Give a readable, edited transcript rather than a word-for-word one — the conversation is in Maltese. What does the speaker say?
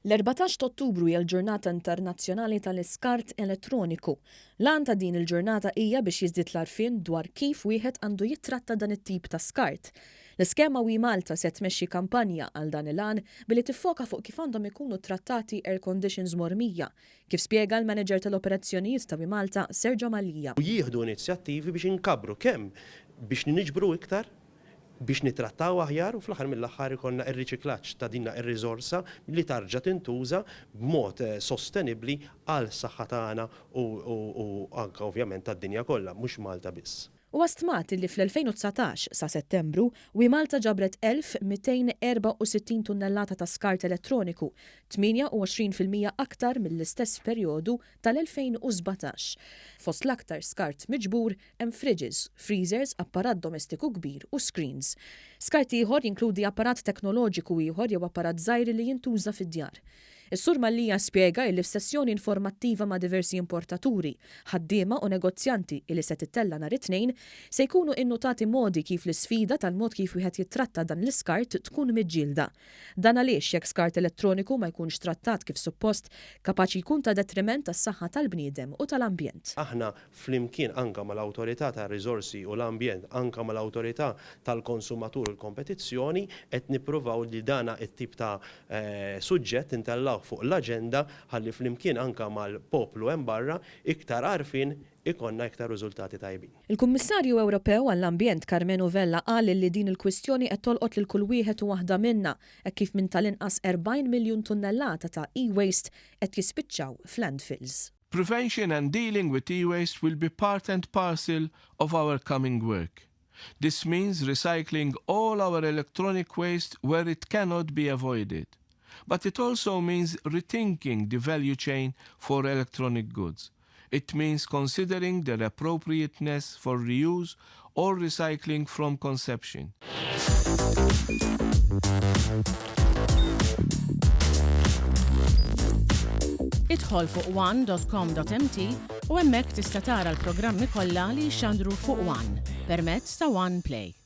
L-14 ta' Ottubru hija l-ġurnata internazzjonali tal-Iskart Elettroniku. L-għan ta' din il-ġurnata hija biex jiżdied l-għarfien dwar kif wieħed għandu jittratta dan it-tip ta' skart. L-iskema Malta se tmexxi kampanja għal dan il-għan billi tiffoka fuq kif għandhom ikunu trattati air conditions mormija, kif spjega l-manager tal-operazzjonijiet ta' Malta Sergio Malija. Jieħdu inizjattivi biex inkabru kemm biex niġbru iktar biex nittrattaw aħjar u fl-aħħar mill-aħħar ikollna r-riċiklaġġ ta' dinna r-riżorsa li tarġa' tintuża b'mod sostenibbli għal saħħa tagħna u anke ovvjament tad-dinja kollha, mhux Malta biss. U għastmat li fl-2019 sa' Settembru Malta ġabret 1264 tunnellata ta' skart elettroniku, 28% aktar mill-istess perjodu tal-2017. Fost l-aktar skart miġbur hemm fridges, freezers, apparat domestiku kbir u screens. Skart ieħor jinkludi apparat teknoloġiku ieħor jew apparat żgħir li jintuża fid-djar. Is-Sur Malija spjega li f'sessjoni informattiva ma' diversi importaturi, ħaddiema u negozjanti li se tittella nhar it-tnejn se jkunu innutati modi kif l-isfida tal-mod kif wieħed jittratta dan l-iskart tkun miġġielda. Dan għaliex jekk skart elettroniku ma jkunx trattat kif suppost kapaċi jkun ta' detriment tas-saħħa tal-bniedem u tal-ambjent. Aħna flimkien anke mal-awtorità tar-riżorsi u l-ambjent, anke mal-awtorità tal-konsumatur u l-kompetizzjoni qed nippruvaw li dana it-tip ta' suġġett intellaw fuq l-aġenda ħalli flimkien anke mal-poplu hemm barra iktar għarfien ikonna iktar riżultati tajbin. Il-Kummissarju Ewropew għall-Ambjent Carmenu Vella qal li din il-kwistjoni qed tolqot lil kull wieħed u waħda minnha hekk kif minn tal-inqas 40 miljun tunnellata ta' e-waste qed jispiċċaw f'landfills. Prevention and dealing with e-waste will be part and parcel of our coming work. This means recycling all our electronic waste where it cannot be avoided. But it also means rethinking the value chain for electronic goods. It means considering their appropriateness for reuse or recycling from conception. Idħol fuq one.com.mt u hemmhekk tista' tara l-programmi kollha li jxandru fuq One permezz ta' One Play.